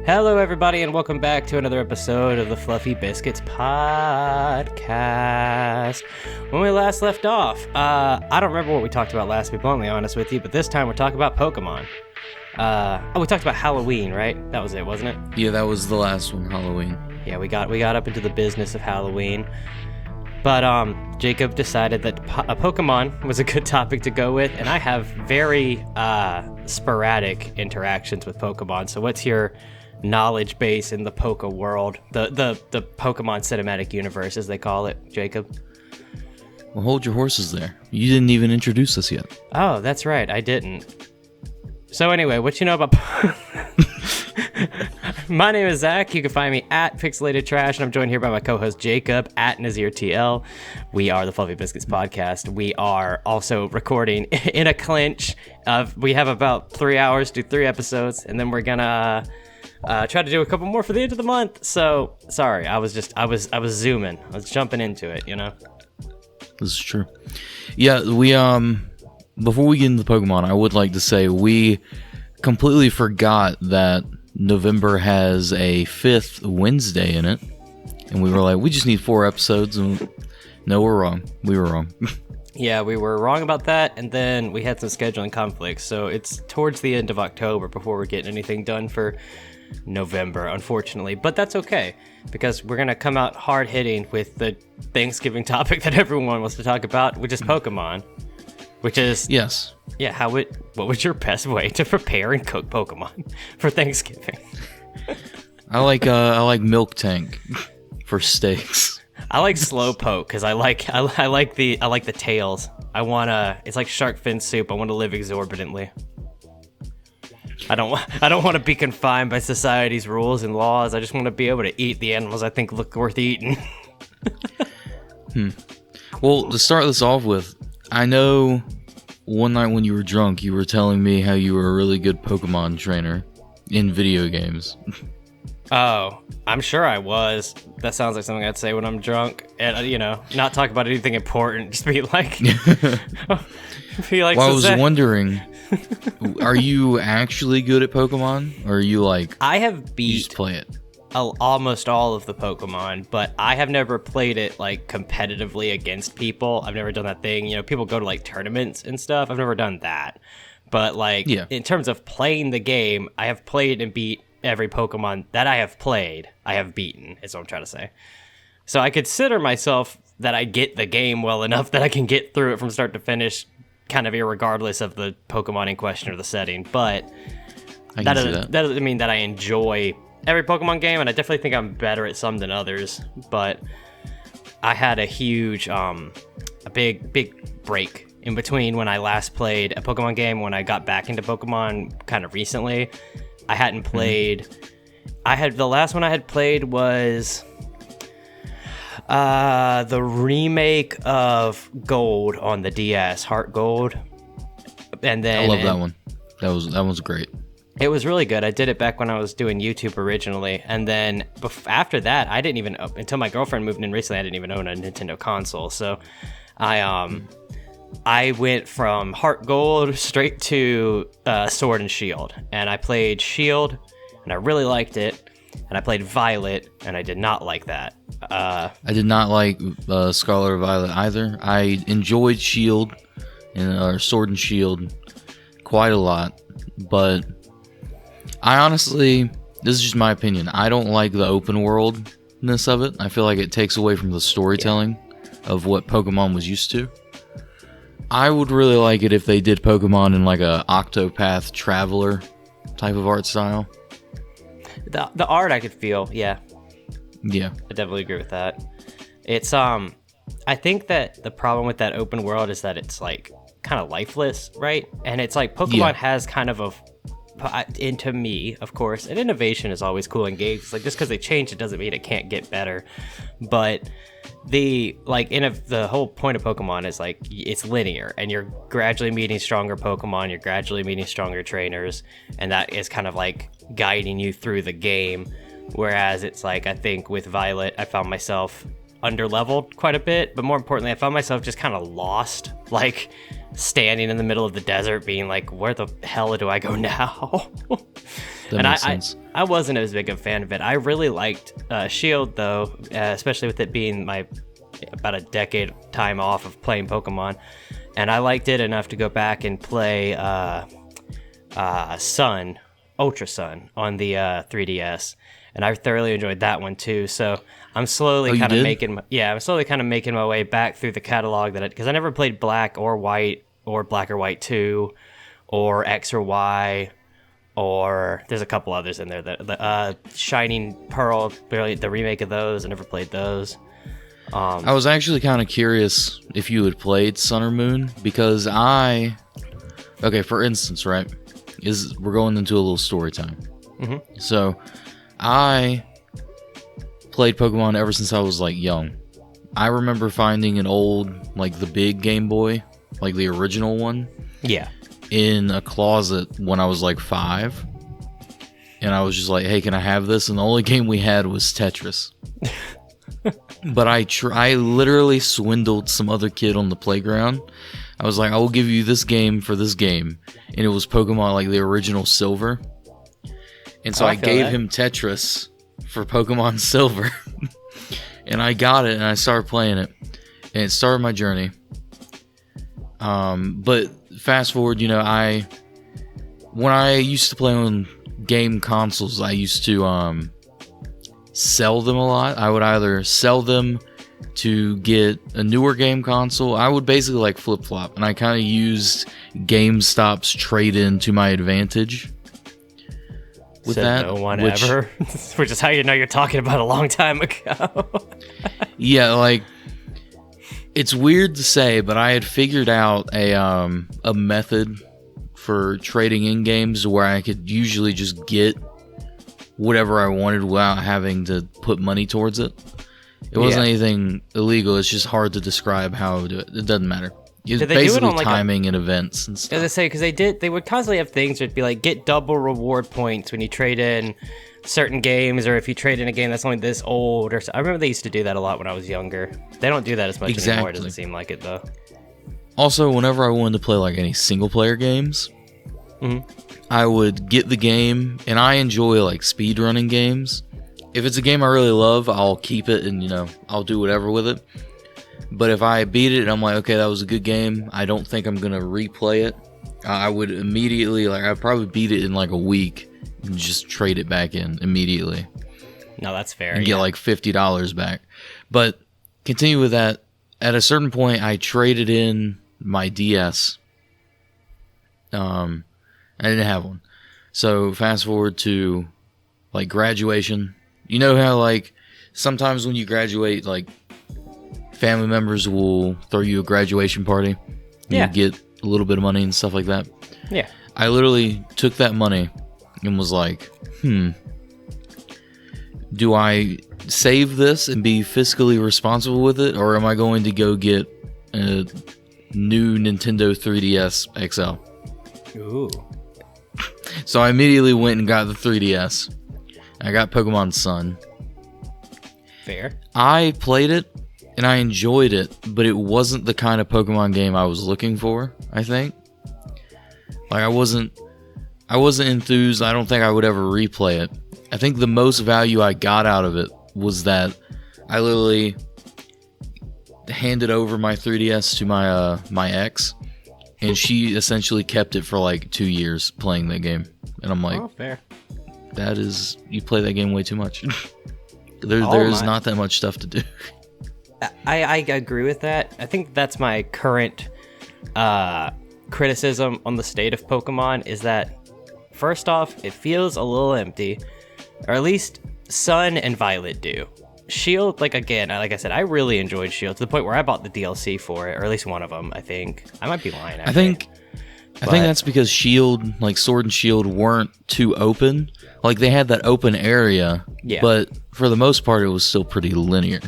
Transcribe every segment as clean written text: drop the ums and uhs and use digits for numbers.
Hello, everybody, and welcome back to another episode of the Fluffy Biscuits podcast. When we last left off, I don't remember what we talked about last, to be bluntly honest with you, but this time we're talking about Pokemon. We talked about Halloween, right? That was it, wasn't it? Yeah, that was the last one, Halloween. Yeah, we got up into the business of Halloween. But Jacob decided that a Pokemon was a good topic to go with, and I have very sporadic interactions with Pokemon. So what's your knowledge base in the Poke world, the Pokemon cinematic universe, as they call it, Jacob? Well, hold your horses there. You didn't even introduce us yet. Oh, that's right, I didn't. So anyway, what you know about... My name is Zach. You can find me at Pixelated Trash, and I'm joined here by my co-host Jacob at NazirTL. We are the Fluffy Biscuits podcast. We are also recording in a clinch. We have about 3 hours to do 3 episodes, and then we're gonna try to do a couple more for the end of the month. So sorry, I was zooming. I was jumping into it, you know. This is true. Yeah, we before we get into Pokemon, I would like to say we completely forgot that November has a 5th Wednesday in it, and we were like, we just need 4 episodes, and no, we're wrong. We were wrong. Yeah, we were wrong about that, and then we had some scheduling conflicts, so it's towards the end of October before we're getting anything done for November, unfortunately, but that's okay, because we're gonna come out hard-hitting with the Thanksgiving topic that everyone wants to talk about, which is Pokemon. Which is... Yes. Yeah, what was your best way to prepare and cook Pokemon for Thanksgiving? I like Milk Tank for steaks. I like Slowpoke because I like the tails. It's like shark fin soup. I want to live exorbitantly. I don't want to be confined by society's rules and laws. I just want to be able to eat the animals I think look worth eating. Well, to start this off with, I know one night when you were drunk, you were telling me how you were a really good Pokemon trainer in video games. Oh, I'm sure I was. That sounds like something I'd say when I'm drunk. And, not talk about anything important. Just be like... Well, I was wondering, are you actually good at Pokemon? Or are you like... I have beat... You just play it? Almost all of the Pokemon, but I have never played it like competitively against people. I've never done that thing. People go to like tournaments and stuff. I've never done that. But like in terms of playing the game, I have played and beat every Pokemon that I have played. I have beaten, is what I'm trying to say. So I consider myself that I get the game well enough that I can get through it from start to finish, kind of irregardless of the Pokemon in question or the setting. But that doesn't mean that I enjoy every Pokemon game, and I definitely think I'm better at some than others, but I had a huge, a big break in between when I last played a Pokemon game, when I got back into Pokemon kind of recently. I hadn't played, the last one I had played was the remake of Gold on the DS, Heart Gold, and then... I love that one. That one's great. It was really good. I did it back when I was doing YouTube originally, and then after that, I didn't even until my girlfriend moved in recently. I didn't even own a Nintendo console, so I went from Heart Gold straight to Sword and Shield, and I played Shield, and I really liked it, and I played Violet, and I did not like that. I did not like Scarlet or Violet either. I enjoyed Shield and Sword and Shield quite a lot, but I honestly, this is just my opinion, I don't like the open worldness of it. I feel like it takes away from the storytelling of what Pokemon was used to. I would really like it if they did Pokemon in like a Octopath Traveler type of art style. The art I could feel, yeah. Yeah. I definitely agree with that. It's, I think that the problem with that open world is that it's like kind of lifeless, right? And it's like Pokemon has kind of into me, of course, and innovation is always cool in games. Like, just because they change it doesn't mean it can't get better. But the whole point of Pokemon is like it's linear, and you're gradually meeting stronger Pokemon, you're gradually meeting stronger trainers, and that is kind of like guiding you through the game. Whereas it's like, I think with Violet, I found myself underleveled quite a bit, but more importantly, I found myself just kind of lost, like standing in the middle of the desert being like, where the hell do I go now? That makes sense. I wasn't as big a fan of it. I really liked Shield, though, especially with it being about a decade time off of playing Pokemon. And I liked it enough to go back and play Sun, Ultra Sun on the 3DS. And I thoroughly enjoyed that one, too. So I'm slowly kind of making my way back through the catalog because I never played Black or White or Black or White 2 or X or Y. Or there's a couple others in there. The Shining Pearl, the remake of those. I never played those. I was actually kind of curious if you had played Sun or Moon because for instance, right, we're going into a little story time. Mm-hmm. So I played Pokemon ever since I was like young. I remember finding an old, like the big Game Boy, like the original one. Yeah. In a closet when I was like 5, and I was just like, hey, can I have this? And the only game we had was Tetris. But I literally swindled some other kid on the playground. I was like, I will give you this game for this game, and it was Pokemon, like the original Silver. And so I gave him Tetris for Pokemon Silver. And I got it, and I started playing it, and it started my journey. But fast forward, when I used to play on game consoles, I used to sell them a lot. I would either sell them to get a newer game console. I would basically like flip-flop, and I kind of used GameStop's trade-in to my advantage with that. No one ever, which is how you know you're talking about a long time ago. Yeah, like, it's weird to say, but I had figured out a method for trading in games where I could usually just get whatever I wanted without having to put money towards it. It wasn't anything illegal. It's just hard to describe how to do it. It doesn't matter. It's basically timing and events and stuff. As I say, because they would constantly have things that would be like, get double reward points when you trade in certain games, or if you trade in a game that's only this old. I remember they used to do that a lot when I was younger. They don't do that as much anymore. It doesn't seem like it, though. Also, whenever I wanted to play like any single-player games, I would get the game, and I enjoy like speedrunning games. If it's a game I really love, I'll keep it and, I'll do whatever with it. But if I beat it and I'm like, okay, that was a good game, I don't think I'm going to replay it, I would immediately, I'd probably beat it in like a week and just trade it back in immediately. No, that's fair. And get like $50 back. But continue with that. At a certain point, I traded in my DS. I didn't have one. So fast forward to like graduation. You know how like sometimes when you graduate, like family members will throw you a graduation party. You get a little bit of money and stuff like that. Yeah. I literally took that money and was like, do I save this and be fiscally responsible with it, or am I going to go get a new Nintendo 3DS XL? Ooh. So I immediately went and got the 3DS. I got Pokemon Sun. Fair. I played it and I enjoyed it, but it wasn't the kind of Pokemon game I was looking for, I think. Like I wasn't enthused. I don't think I would ever replay it. I think the most value I got out of it was that I literally handed over my 3DS to my ex, and she essentially kept it for like 2 years playing that game. And I'm like, oh, fair. You play that game way too much. There's not that much stuff to do. I agree with that. I think that's my current criticism on the state of Pokemon is that, first off, it feels a little empty, or at least Sun and Violet do. Shield, like I said, I really enjoyed Shield to the point where I bought the DLC for it, or at least one of them, I think. I might be lying, actually. I think that's because Shield, like Sword and Shield, weren't too open. Like, they had that open area, but for the most part, it was still pretty linear.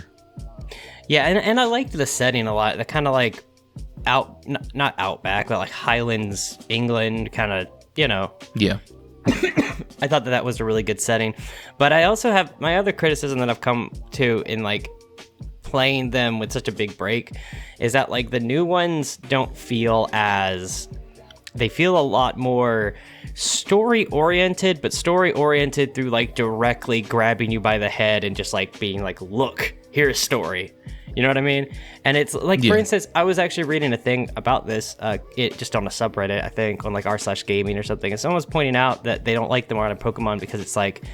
Yeah, and I liked the setting a lot. The kind of like not outback, but like Highlands, England, kind of, Yeah. I thought that was a really good setting. But I also have my other criticism that I've come to in like playing them with such a big break is that like the new ones don't feel as they feel a lot more story oriented, but story oriented through like directly grabbing you by the head and just like being like, look, here's story. You know what I mean? And it's like, for instance, I was actually reading a thing about this, it just on a subreddit, I think, on like r/gaming or something, and someone was pointing out that they don't like the modern Pokemon because it's like,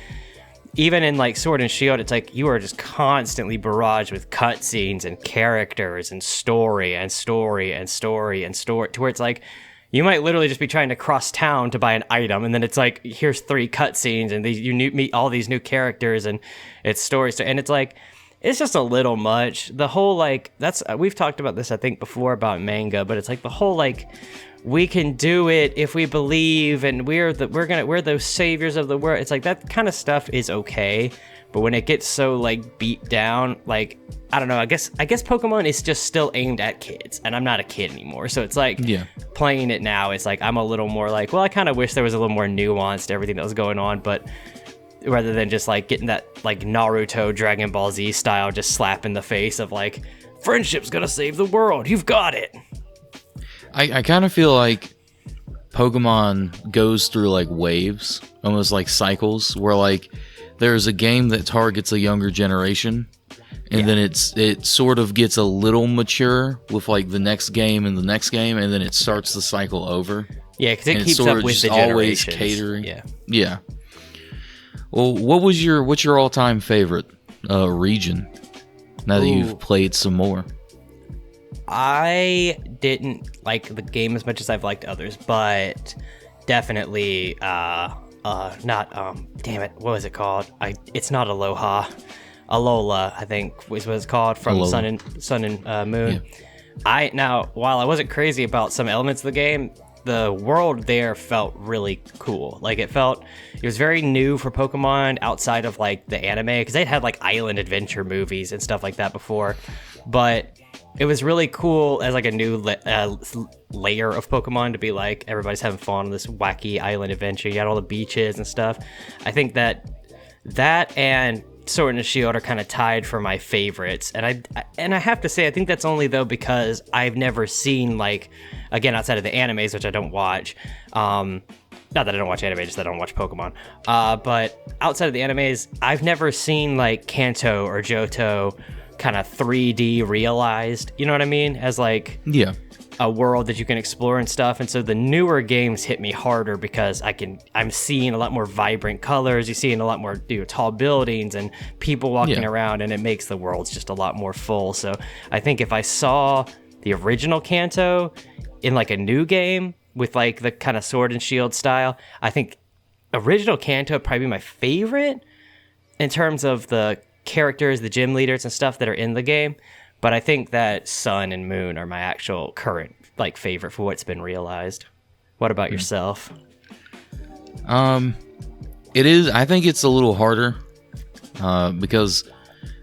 even in like Sword and Shield, it's like you are just constantly barraged with cutscenes and characters and story and story and story and story, to where it's like you might literally just be trying to cross town to buy an item, and then it's like, here's 3 cutscenes and you meet all these new characters and it's stories, and it's like, it's just a little much. The whole like, that's, we've talked about this I think before about manga, but it's like the whole like, we can do it if we believe, and we're those saviors of the world. It's like that kind of stuff is okay, but when it gets so like beat down, like, I don't know, I guess Pokemon is just still aimed at kids, and I'm not a kid anymore, so it's like, playing it now, it's like I'm a little more like, well, I kind of wish there was a little more nuance to everything that was going on, but rather than just like getting that like Naruto Dragon Ball Z style just slap in the face of like, friendship's gonna save the world, you've got it. I kind of feel like Pokemon goes through like waves, almost like cycles, where like there's a game that targets a younger generation, and then it sort of gets a little mature with like the next game and the next game, and then it starts the cycle over. Yeah, because it keeps up with the generations. Always catering. Yeah. Well, what's your all-time favorite region? Now that you've played some more. I didn't like the game as much as I've liked others, but definitely not damn it, what was it called? It's not Aloha. Alola, I think was what it's called, from Alola. Sun and Moon. Yeah. While I wasn't crazy about some elements of the game, the world there felt really cool. Like it was very new for Pokemon outside of like the anime, because they'd had like island adventure movies and stuff like that before, but it was really cool as like a new layer of Pokemon to be like, everybody's having fun on this wacky island adventure. You got all the beaches and stuff. I think that and Sword and Shield are kind of tied for my favorites, and I have to say, I think that's only though because I've never seen, like, again, outside of the animes, which I don't watch, not that I don't watch anime, just that I don't watch Pokemon, but outside of the animes, I've never seen like Kanto or Johto kind of 3D realized, you know what I mean, as like a world that you can explore and stuff. And so the newer games hit me harder because I'm seeing a lot more vibrant colors. You're seeing a lot more tall buildings and people walking around, and it makes the worlds just a lot more full. So I think if I saw the original Kanto in like a new game with like the kind of Sword and Shield style, I think original Kanto would probably be my favorite in terms of the characters, the gym leaders and stuff that are in the game. But I think that Sun and Moon are my actual current like favorite for what's been realized. What about yourself? It is. I think it's a little harder because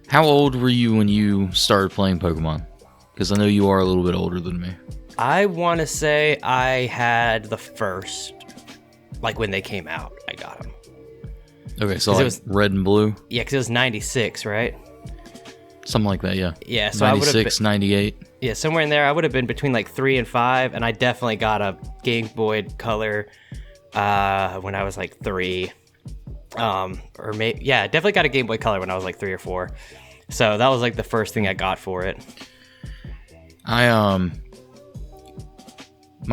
how old were you when you started playing Pokemon? Because I know you are a little bit older than me. I want to say I had the first, like when they came out, I got them. Okay, so like it was red and blue? Yeah, because it was 96, right? Something like that, yeah. Yeah, so 96, 98. Yeah, somewhere in there. I would have been between like 3 and 5, and I definitely got a Game Boy Color when I was like 3. Or maybe, yeah, definitely got a Game Boy Color when I was like 3 or 4. So that was like the first thing I got for it. My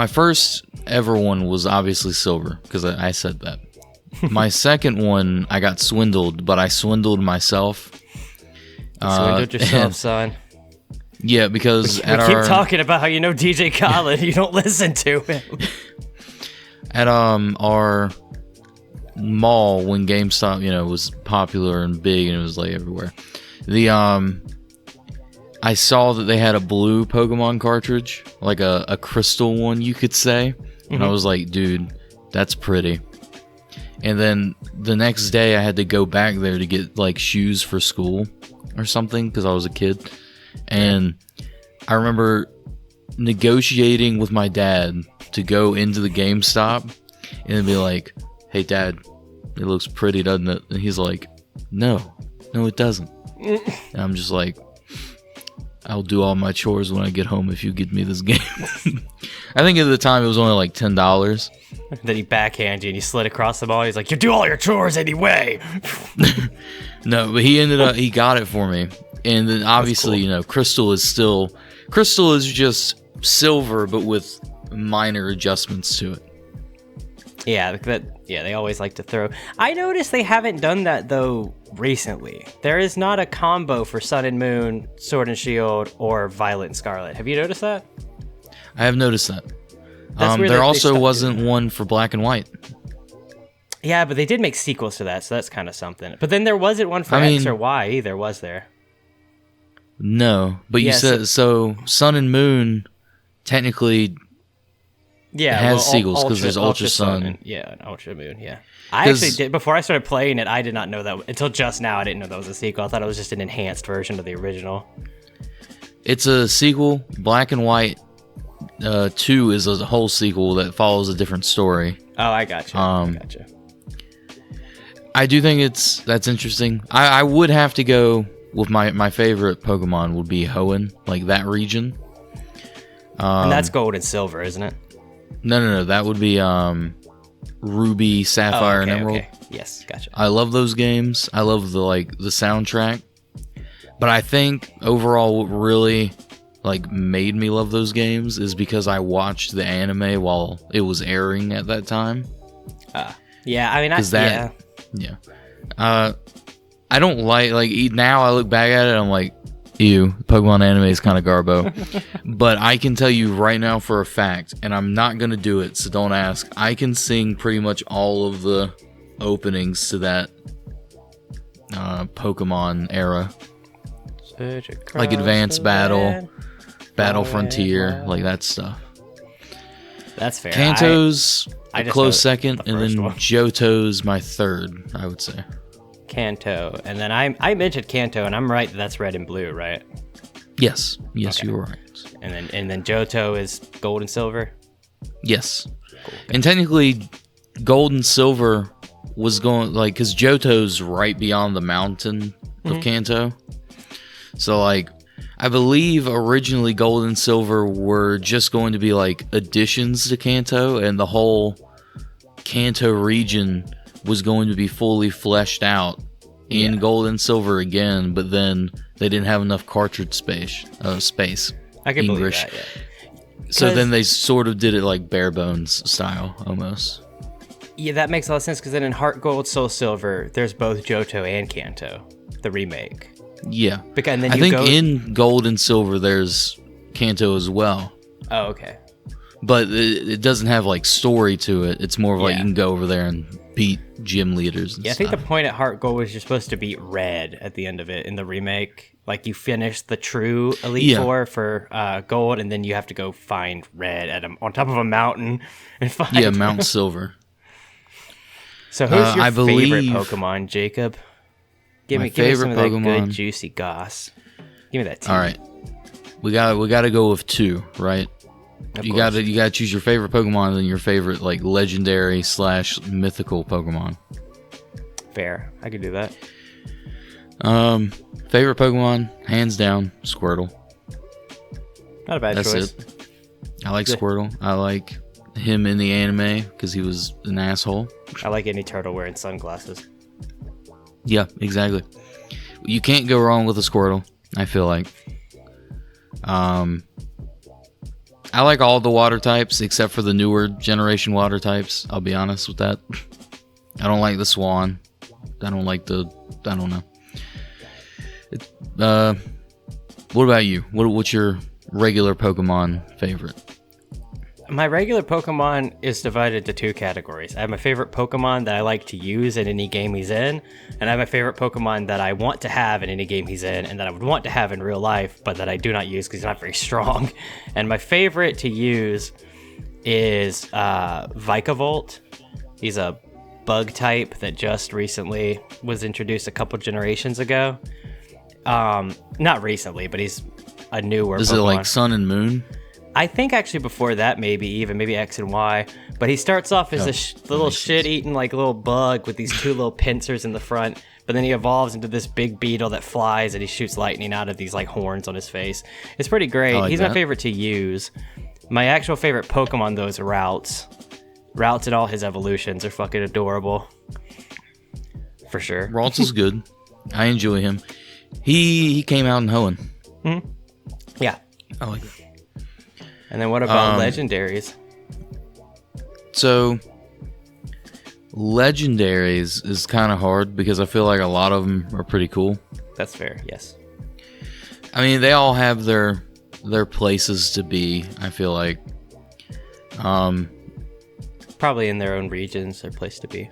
first ever one was obviously Silver, because I said that. My second one, I got swindled, but I swindled myself. You swindled yourself, son. Yeah, because we keep talking about how you know DJ Khaled, you don't listen to him. At our mall, when GameStop, was popular and big, and it was like everywhere. I saw that they had a blue Pokemon cartridge, like a crystal one, you could say, and I was like, dude, that's pretty. And then the next day I had to go back there to get like shoes for school or something because I was a kid. And I remember negotiating with my dad to go into the GameStop and be like, hey dad, it looks pretty, doesn't it? And he's like, no it doesn't. And I'm just like, I'll do all my chores when I get home if you get me this game. I think at the time it was only like $10. Then he backhanded you and you slid across the ball. He's like, you do all your chores anyway. No, but he got it for me. And then obviously, cool. Crystal is just silver, but with minor adjustments to it. Yeah, they always like to throw. I noticed they haven't done that though recently. There is not a combo for Sun and Moon, Sword and Shield, or Violet and Scarlet. Have you noticed that? I have noticed that. There also wasn't one for Black and White. Yeah, but they did make sequels to that, so that's kind of something. But then there wasn't one for X or Y either, was there? No, but you said so. Sun and Moon technically. Yeah, it has sequels because there's Ultra Sun. And Ultra Moon, yeah. I actually did, before I started playing it, I did not know that, until just now, I didn't know that was a sequel. I thought it was just an enhanced version of the original. It's a sequel. Black and White 2 is a whole sequel that follows a different story. Oh, I gotcha. I do think that's interesting. I would have to go with my favorite Pokemon would be Hoenn, like that region. And that's Gold and Silver, isn't it? No. That would be Ruby, Sapphire, and Emerald. Okay. Yes, gotcha. I love those games. I love the soundtrack. But I think overall, what really made me love those games is because I watched the anime while it was airing at that time. Yeah. I mean, Yeah. I don't now I look back at it, I'm like, ew, Pokemon anime is kind of garbo. But I can tell you right now for a fact, and I'm not going to do it, so don't ask, I can sing pretty much all of the openings to that Pokemon era. Like Advanced Battle, Battle Frontier, like that stuff. That's fair. Kanto's a close second, and then Johto's my third, I would say. Kanto, and then I mentioned Kanto, and I'm right that's red and blue, right? Yes, okay. You were right. And then Johto is Gold and Silver. Yes, cool. And technically, Gold and Silver was going because Johto's right beyond the mountain of Kanto, so I believe originally Gold and Silver were just going to be additions to Kanto, and the whole Kanto region was going to be fully fleshed out in Gold and Silver again, but then they didn't have enough cartridge space. I can believe that, yeah. So then they sort of did it bare bones style, almost. Yeah, that makes a lot of sense, because then in Heart Gold, Soul Silver, there's both Johto and Kanto, the remake. Yeah. And then I think in Gold and Silver, there's Kanto as well. Oh, okay. But it doesn't have story to it. It's more of you can go over there and beat gym leaders and I think the point at Heart Gold was you're supposed to beat Red at the end of it in the remake. You finish the true Elite Four for Gold, and then you have to go find Red on top of a mountain and find... Yeah, Mount Silver. So who's your favorite Pokemon, Jacob? Give me some of that good juicy goss. Give me that tea. All right. We gotta go with 2, right? You gotta choose your favorite Pokemon and then your favorite legendary / mythical Pokemon. Fair, I could do that. Favorite Pokemon, hands down, Squirtle. Not a bad choice. That's it. I like Squirtle. I like him in the anime because he was an asshole. I like any turtle wearing sunglasses. Yeah, exactly. You can't go wrong with a Squirtle, I feel like. I like all the water types except for the newer generation water types. I'll be honest with that. I don't like the Swan. I don't know. What about you? What's your regular Pokemon favorite? My regular Pokemon is divided into 2 categories. I have my favorite Pokemon that I like to use in any game he's in, and I have my favorite Pokemon that I want to have in any game he's in, and that I would want to have in real life, but that I do not use because he's not very strong. And my favorite to use is Vikavolt. He's a bug type that just recently was introduced a couple generations ago. Not recently, but he's a newer Pokemon. Is it like Sun and Moon? I think actually before that, maybe X and Y. But he starts off as a little shit-eating little bug with these 2 little pincers in the front. but then he evolves into this big beetle that flies and he shoots lightning out of these like horns on his face. It's pretty great. He's my favorite to use. My actual favorite Pokemon though is Routes. Routes and all his evolutions are fucking adorable. For sure. Routes is good. I enjoy him. He came out in Hoenn. Mm-hmm. Yeah. I like it. And then what about legendaries? So, legendaries is kind of hard because I feel like a lot of them are pretty cool. That's fair, yes. I mean, they all have their places to be, I feel like. Probably in their own regions, their place to be.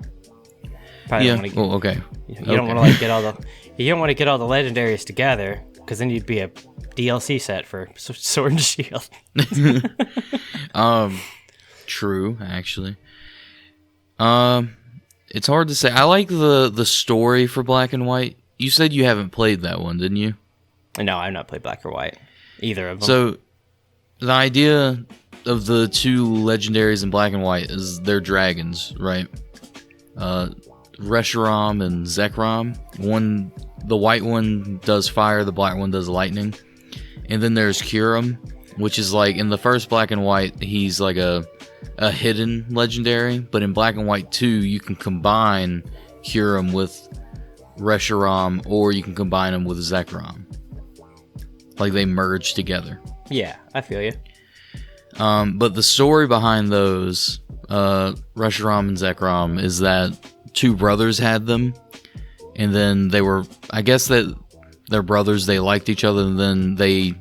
Probably yeah. Okay. You don't want to like get all the. You don't want to get all the legendaries together, because then you'd be a DLC set for Sword and Shield. True, actually. It's hard to say. I like the story for Black and White. You said you haven't played that one, didn't you? No, I've not played Black or White. Either of them. So, the idea of the two legendaries in Black and White is they're dragons, right? Reshiram and Zekrom. The white one does fire, the black one does lightning. And then there's Kyurem, which is like, in the first Black and White, he's like a hidden legendary. But in Black and White 2, you can combine Kyurem with Reshiram, or you can combine them with Zekrom. Like, they merge together. Yeah, I feel you. But the story behind those, Reshiram and Zekrom, is that two brothers had them, and then they were, I guess that they're brothers, they liked each other, and then they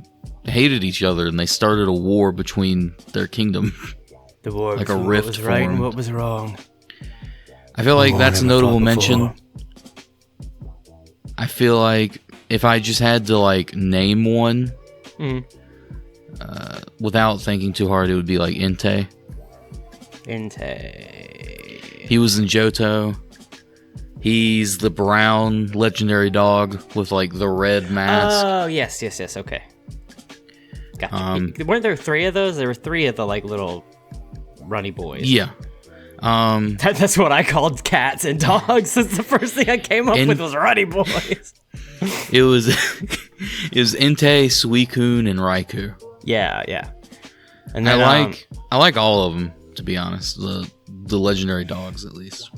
hated each other, and they started a war between their kingdom. The war like a rift what was right and what was wrong. I feel like that's a notable mention. I feel like if I just had to like name one, without thinking too hard, it would be like Entei. He was in Johto. He's the brown legendary dog with like the red mask. Oh, yes, okay. Gotcha. Weren't there three of those? There were three of the like little runny boys. Yeah. That's what I called cats and dogs. That's the first thing I came up with was runny boys. It was Entei, Suicune, and Raikou. Yeah. And then, I like all of them, to be honest. The legendary dogs, at least.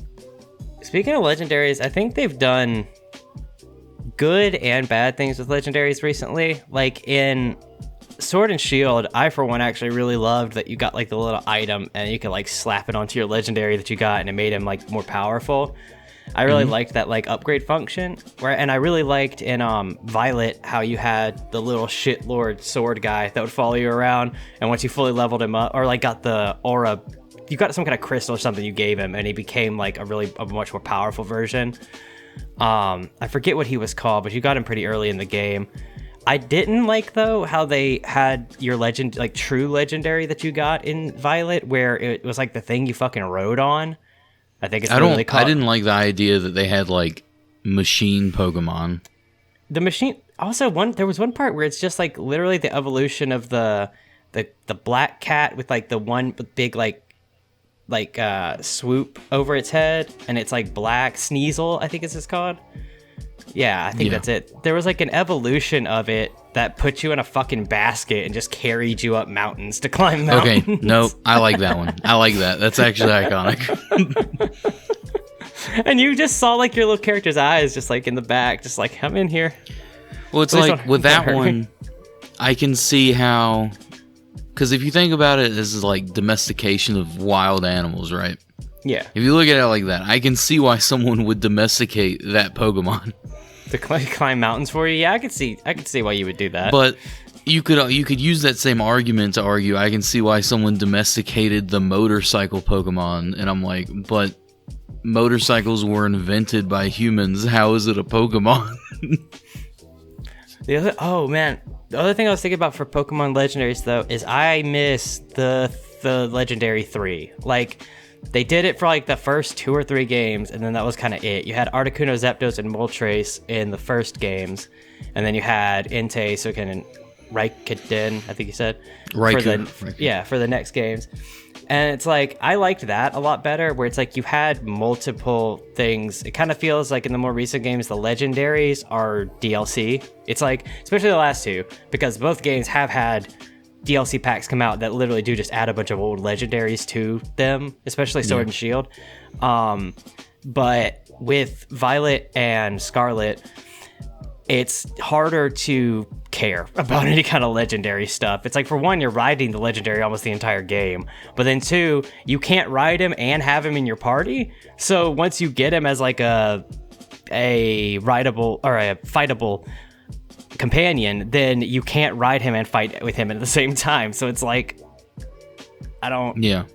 Speaking of legendaries, I think they've done good and bad things with legendaries recently. Like in Sword and Shield, I for one actually really loved that you got like the little item and you could like slap it onto your legendary that you got, and it made him like more powerful. I really liked that like upgrade function. And I really liked in Violet how you had the little shitlord sword guy that would follow you around, and once you fully leveled him up, or like got the aura, you got some kind of crystal or something you gave him, and he became like a much more powerful version. I forget what he was called, but you got him pretty early in the game. I didn't like though how they had your legend, like true legendary that you got in Violet, where it was like the thing you fucking rode on. I think it's I didn't like the idea that they had like machine Pokemon. The machine also there was one part where it's just like literally the evolution of the black cat with like the one big like swoop over its head, and it's like black Sneasel, I think it's called. Yeah, I think that's it. There was like an evolution of it that put you in a fucking basket and just carried you up mountains to climb mountains. Okay, no, I like that one. I like that. That's actually iconic. And you just saw like your little character's eyes just like in the back, just like, I'm in here. Well, it's like with that one, I can see how, because if you think about it, this is like domestication of wild animals, right? Yeah. If you look at it like that, I can see why someone would domesticate that Pokemon. To climb mountains for you? Yeah, I could see why you would do that. But you could use that same argument to argue, I can see why someone domesticated the motorcycle Pokemon, and I'm like, but motorcycles were invented by humans. How is it a Pokemon? The other thing I was thinking about for Pokemon legendaries though is I miss the legendary 3. Like, they did it for like the first 2 or 3 games, and then that was kind of it. You had Articuno, Zapdos, and Moltres in the first games, and then you had Entei, Suicune, and Raikkonen, I think you said. Raikou. For the next games. And it's like, I liked that a lot better, where it's like you had multiple things. It kind of feels like in the more recent games, the legendaries are DLC. It's like, especially the last two, because both games have had DLC packs come out that literally do just add a bunch of old legendaries to them, especially Sword and Shield. But with Violet and Scarlet, it's harder to care about any kind of legendary stuff. It's like, for one, you're riding the legendary almost the entire game, but then two, you can't ride him and have him in your party. So once you get him as like a rideable or a fightable companion, then you can't ride him and fight with him at the same time. So it's like, I don't. Yeah.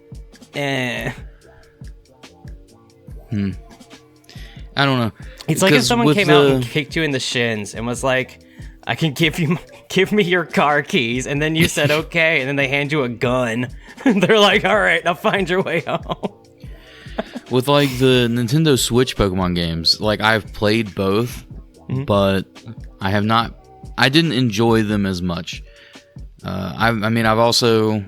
I don't know. It's like if someone came out and kicked you in the shins and was like, I can give me your car keys, and then you said okay, and then they hand you a gun. They're like, all right, now find your way home. With like the Nintendo Switch Pokemon games, like I've played both, but I didn't enjoy them as much. I've also,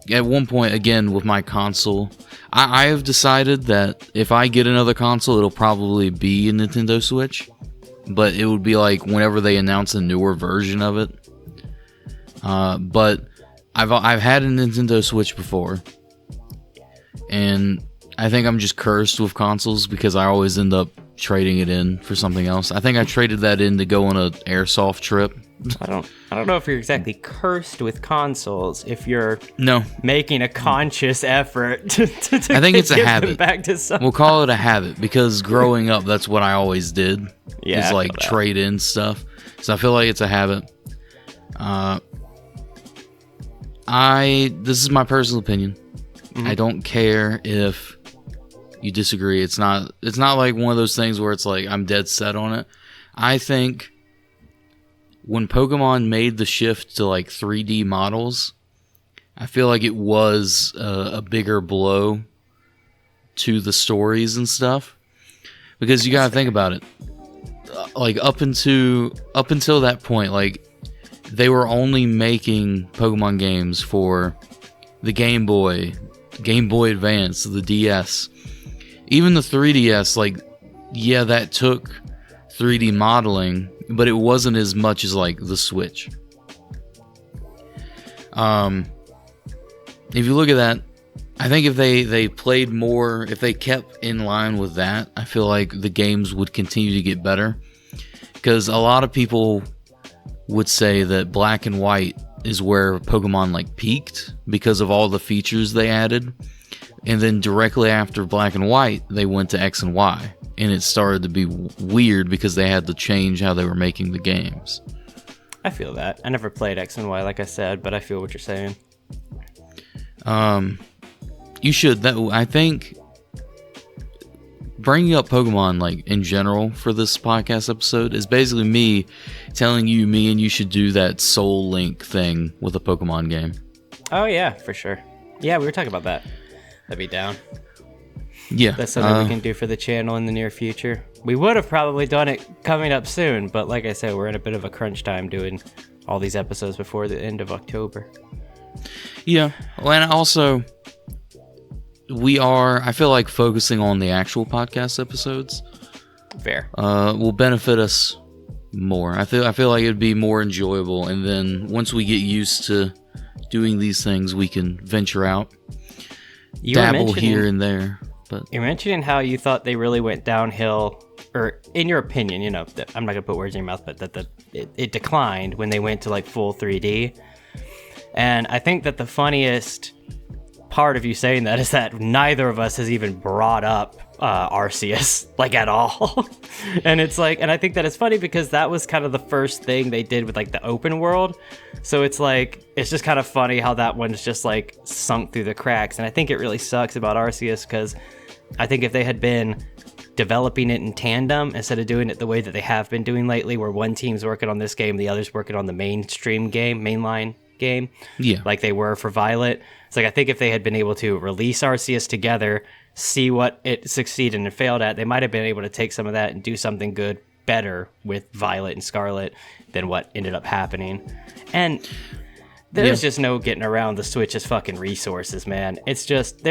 at one point, again, with my console, I have decided that if I get another console, it'll probably be a Nintendo Switch, but it would be like whenever they announce a newer version of it. But I've had a Nintendo Switch before, and I think I'm just cursed with consoles because I always end up trading it in for something else. I think I traded that in to go on an airsoft trip. I don't know if you're exactly cursed with consoles if you're no making a conscious effort to I think it's a habit. Back to some. We'll call it a habit because growing up, that's what I always did. Yeah, is like trade in stuff. So I feel like it's a habit. This is my personal opinion. I don't care if you disagree. It's not like one of those things where it's like I'm dead set on it. I think when Pokemon made the shift to like 3D models, I feel like it was a bigger blow to the stories and stuff, because you gotta think about it. Like up until that point, like they were only making Pokemon games for the Game Boy Advance, the DS, even the 3DS. Like, yeah, that took 3D modeling, but it wasn't as much as like the Switch. If you look at that, I think if they played more, if they kept in line with that, I feel like the games would continue to get better. Because a lot of people would say that Black and White is where Pokemon like peaked because of all the features they added. And then directly after Black and White, they went to X and Y. And it started to be weird because they had to change how they were making the games. I feel that. I never played X and Y, like I said, but I feel what you're saying. You should. I think bringing up Pokemon, like, in general for this podcast episode is basically me telling you me and you should do that Soul Link thing with a Pokemon game. Oh, yeah, for sure. Yeah, we were talking about that. That'd be down. Yeah. That's something we can do for the channel in the near future. We would have probably done it coming up soon, but like I said, we're in a bit of a crunch time doing all these episodes before the end of October. Yeah. Well, and also, I feel like focusing on the actual podcast episodes Fair. Will benefit us more. I feel like it'd be more enjoyable, and then once we get used to doing these things, we can venture out, dabble here and there. But you're mentioning how you thought they really went downhill, or in your opinion, you know, I'm not gonna put words in your mouth, but that it declined when they went to like full 3D. And I think that the funniest part of you saying that is that neither of us has even brought up Arceus, like, at all. And it's like, and I think that it's funny because that was kind of the first thing they did with like the open world. So it's like, it's just kind of funny how that one's just like sunk through the cracks. And I think it really sucks about Arceus because I think if they had been developing it in tandem instead of doing it the way that they have been doing lately, where one team's working on this game, the other's working on the mainline game, yeah, like they were for Violet. It's like, I think if they had been able to release Arceus together, see what it succeeded and failed at, they might have been able to take some of that and do something good, better with Violet and Scarlet than what ended up happening. And there's just no getting around the Switch's fucking resources, man. It's just,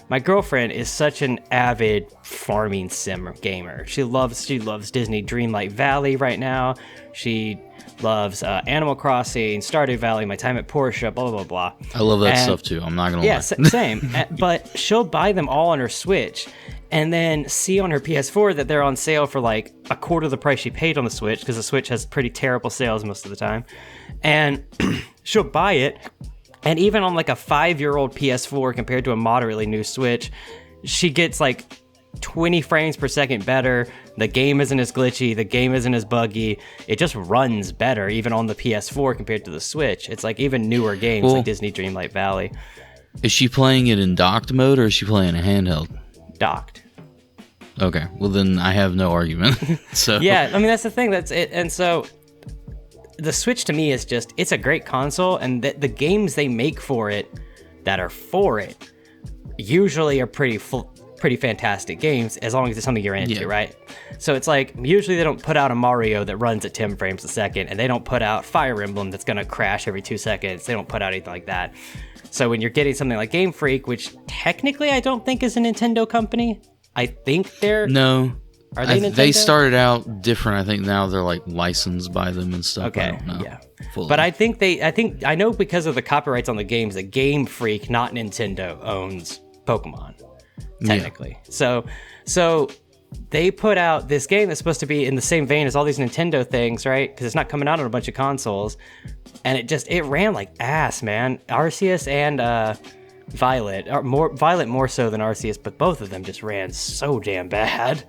my girlfriend is such an avid farming sim gamer. She loves Disney Dreamlight Valley right now. She loves Animal Crossing, Stardew Valley, My Time at Portia, blah, blah, blah, blah. I love that stuff too. I'm not going to lie. Yeah, same. But she'll buy them all on her Switch and then see on her PS4 that they're on sale for like a quarter of the price she paid on the Switch, because the Switch has pretty terrible sales most of the time. And she'll buy it, and even on like a 5-year-old PS4 compared to a moderately new Switch, she gets like 20 frames per second better. The game isn't as glitchy, the game isn't as buggy. It just runs better even on the PS4 compared to the Switch. It's like even newer games like Disney Dreamlight Valley. Is she playing it in docked mode, or is she playing a handheld? Docked. Okay, well then I have no argument. So yeah, I mean that's the thing, that's it. And so the Switch to me is just, it's a great console, and the games they make for it that are for it usually are pretty fantastic games, as long as it's something you're into, right? So it's like, usually they don't put out a Mario that runs at 10 frames a second, and they don't put out Fire Emblem that's going to crash every 2 seconds. They don't put out anything like that. So when you're getting something like Game Freak, which technically I don't think is a Nintendo company, I think they're... No. Are they Nintendo? They started out different. I think now they're like licensed by them and stuff. Okay, I don't know. Yeah. Fully. But I know because of the copyrights on the games that Game Freak, not Nintendo, owns Pokemon, technically. Yeah. So they put out this game that's supposed to be in the same vein as all these Nintendo things, right? Because it's not coming out on a bunch of consoles. And it ran like ass, man. Arceus and Violet, Violet more so than Arceus, but both of them just ran so damn bad.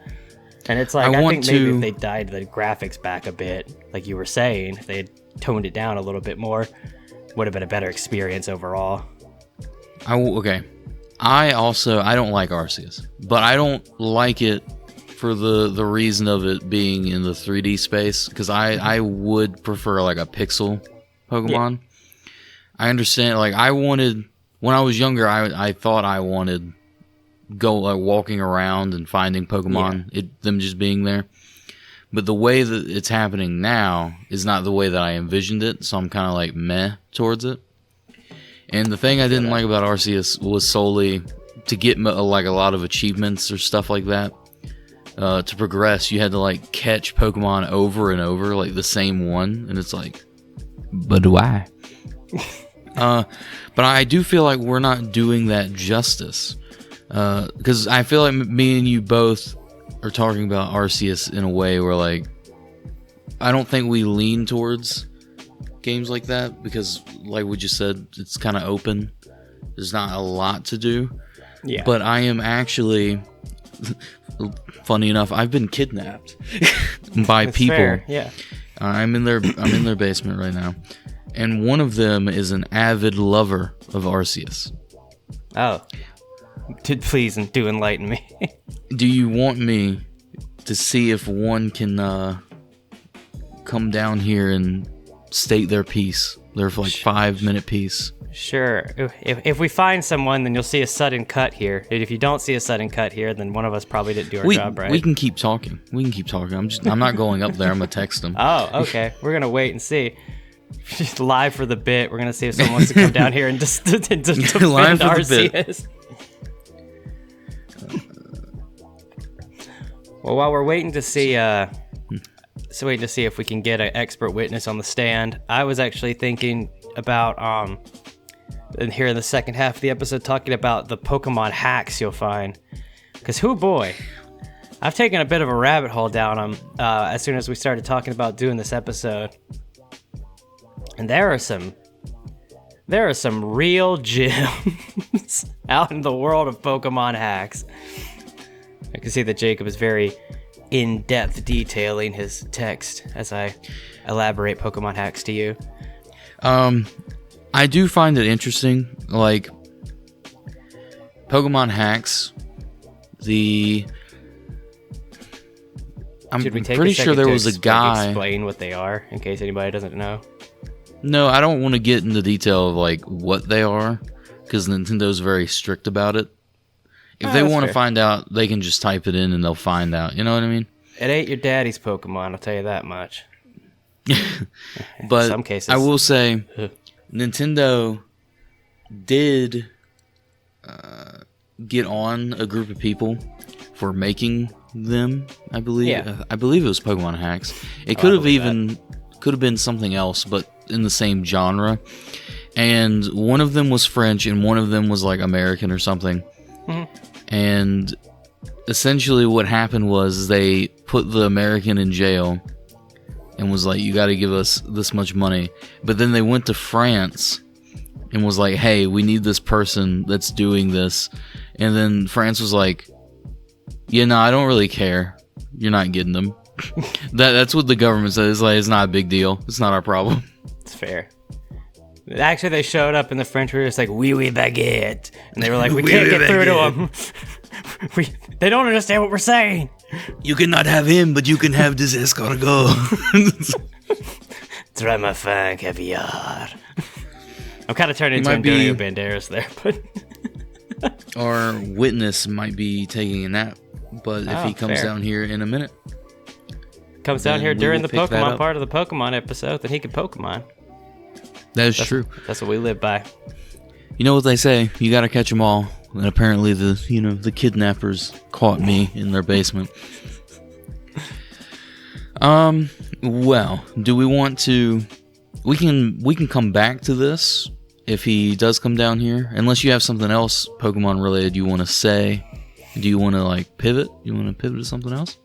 And it's like, I think maybe if they dialed the graphics back a bit, like you were saying, if they had toned it down a little bit more, would have been a better experience overall. Okay. I don't like Arceus, but I don't like it for the reason of it being in the 3D space, because I would prefer like a pixel Pokemon. Yeah. I understand, like when I was younger, I thought I wanted walking around and finding Pokemon, them just being there. But the way that it's happening now is not the way that I envisioned it, so I'm kind of like meh towards it. And the thing I didn't like about Arceus was solely to get like a lot of achievements or stuff like that. To progress, you had to like catch Pokemon over and over, like the same one, and it's like, but why? But I do feel like we're not doing that justice. Because I feel like me and you both are talking about Arceus in a way where, like, I don't think we lean towards games like that, because, like we just said, it's kind of open. There's not a lot to do. Yeah. But I am actually, funny enough, I've been kidnapped by That's people. Fair. Yeah. I'm in their basement right now, and one of them is an avid lover of Arceus. Oh. Please do enlighten me. Do you want me to see if one can come down here and state their piece? Their like 5-minute piece. Sure. If we find someone, then you'll see a sudden cut here. And if you don't see a sudden cut here, then one of us probably didn't do our job right. We can keep talking. I'm not going up there. I'm gonna text them. Oh, okay. We're gonna wait and see. Just live for the bit. We're gonna see if someone wants to come down here and just defend Arceus. Well, while we're waiting to see, if we can get an expert witness on the stand, I was actually thinking about, and here in the second half of the episode, talking about the Pokemon hacks you'll find. Because, boy, I've taken a bit of a rabbit hole down them as soon as we started talking about doing this episode. And there are some real gems out in the world of Pokemon hacks. I can see that Jacob is very in-depth detailing his text as I elaborate Pokemon hacks to you. I do find it interesting, like Pokemon hacks. I'm pretty sure there was a guy. Explain what they are in case anybody doesn't know. No, I don't want to get into detail of like what they are, because Nintendo's very strict about it. If they want to find out, they can just type it in and they'll find out. You know what I mean? It ain't your daddy's Pokemon, I'll tell you that much. But in some cases, I will say, Nintendo did get on a group of people for making them, I believe. Yeah. I believe it was Pokemon hacks. It could have been something else, but in the same genre. And one of them was French, and one of them was like American or something. Mm-hmm. And essentially what happened was they put the American in jail and was like, you got to give us this much money. But then they went to France and was like, hey, we need this person that's doing this. And then France was like, yeah, no, I don't really care. You're not getting them. That's what the government says. It's like, it's not a big deal. It's not our problem. It's fair. Actually, they showed up in the French were just like, oui, oui, baguette. And they were like, we can't get through to them. They don't understand what we're saying. You cannot have him, but you can have this escargot. Try my fine caviar. I'm kind of turning into Antonio Banderas there, but... Our witness might be taking a nap, but if he comes down here in a minute... Comes down here during the Pokemon part of the Pokemon episode, then he can Pokemon. That's true. That's what we live by. You know what they say? You gotta catch them all. And apparently the kidnappers caught me in their basement. Well, do we want to... We can come back to this if he does come down here. Unless you have something else Pokemon related you want to say. Do you want to, like, pivot? You want to pivot to something else?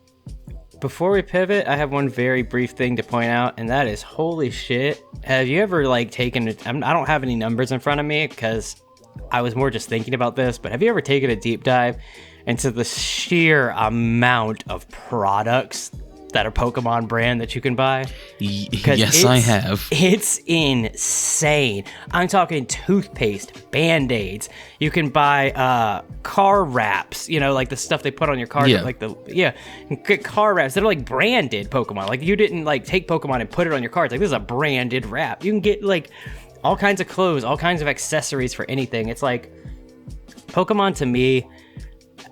Before we pivot, I have one very brief thing to point out, and that is, holy shit, have you ever, like, taken... I don't have any numbers in front of me, because I was more just thinking about this, but have you ever taken a deep dive into the sheer amount of products that are Pokemon brand that you can buy? Yes, I have. It's insane. I'm talking toothpaste, Band-Aids. You can buy car wraps, like the stuff they put on your car. Yeah. Like get car wraps that are like branded Pokemon. Like you didn't like take Pokemon and put it on your car. It's like, this is a branded wrap. You can get like all kinds of clothes, all kinds of accessories for anything. It's like Pokemon to me,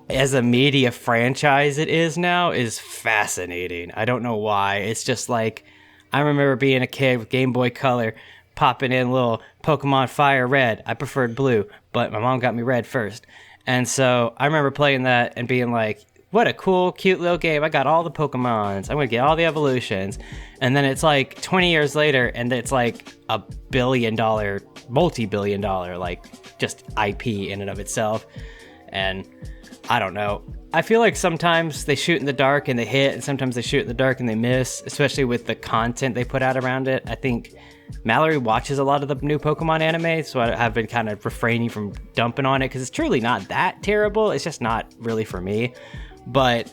as a media franchise it is now, is fascinating. I don't know why. It's just like, I remember being a kid with Game Boy Color, popping in little Pokemon Fire Red. I preferred blue, but my mom got me red first. And so I remember playing that and being like, what a cool, cute little game. I got all the Pokemons. I'm going to get all the evolutions. And then it's like 20 years later, and it's like a billion-dollar, multi-billion-dollar, like, just IP in and of itself. And I don't know. I feel like sometimes they shoot in the dark and they hit, and sometimes they shoot in the dark and they miss, especially with the content they put out around it. I think Mallory watches a lot of the new Pokemon anime, so I've been kind of refraining from dumping on it because it's truly not that terrible. It's just not really for me. But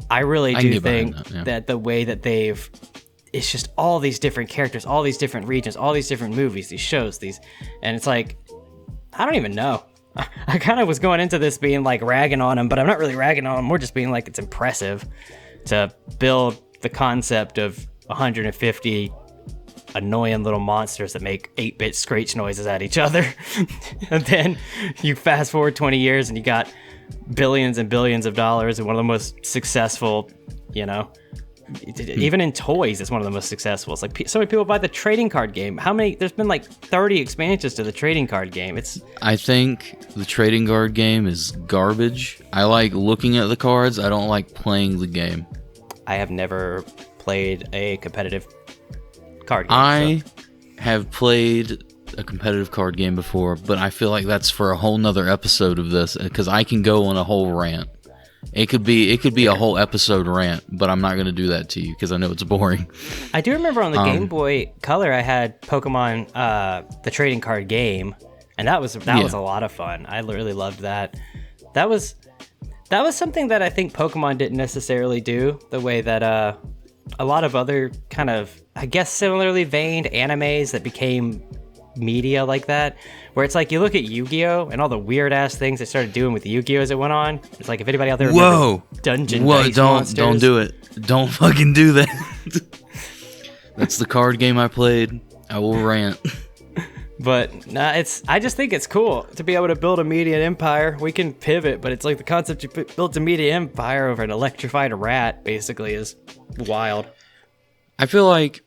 I really do think that the way that it's just all these different characters, all these different regions, all these different movies, these shows, and it's like, I don't even know. I kind of was going into this being like ragging on them, but I'm not really ragging on them. More just being like, it's impressive to build the concept of 150 annoying little monsters that make 8-bit screech noises at each other. And then you fast forward 20 years and you got billions and billions of dollars and one of the most successful, even in toys, it's one of the most successful. It's like so many people buy the trading card game. There's been like 30 expansions to the trading card game. I think the trading card game is garbage. I like looking at the cards. I don't like playing the game. I have never played a competitive card game. I have played a competitive card game before, but I feel like that's for a whole nother episode of this, because I can go on a whole rant. It could be a whole episode rant, but I'm not going to do that to you because I know it's boring. I do remember on the Game Boy Color I had Pokemon, the trading card game, and that was a lot of fun. I really loved that. That was something that I think Pokemon didn't necessarily do the way that a lot of other kind of, I guess, similarly veined animes that became media like that, where it's like you look at Yu-Gi-Oh! And all the weird ass things they started doing with Yu-Gi-Oh! As it went on. It's like, if anybody out there remembers Dungeon Dice Monsters. Don't do it. Don't fucking do that. That's the card game I played. I will rant. But I just think it's cool to be able to build a media empire. We can pivot, but it's like the concept you built a media empire over an electrified rat basically is wild. I feel like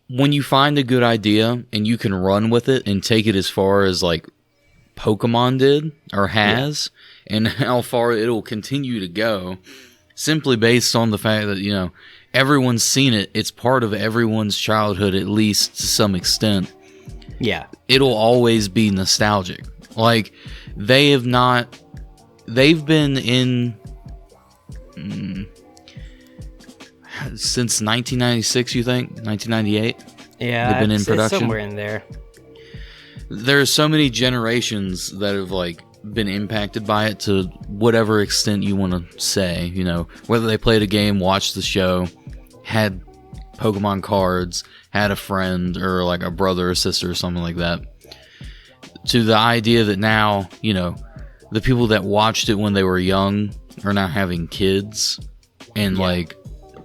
when you find a good idea and you can run with it and take it as far as like Pokemon did or has, and how far it'll continue to go, simply based on the fact that, you know, everyone's seen it. It's part of everyone's childhood, at least to some extent. Yeah. It'll always be nostalgic. Like, they've been in since 1996, you think? 1998? Yeah, they've been in production. Somewhere in there. There's so many generations that have like been impacted by it to whatever extent you want to say, you know, whether they played a game, watched the show, had Pokemon cards, had a friend or like a brother or sister or something like that, to the idea that now, you know, the people that watched it when they were young are now having kids and like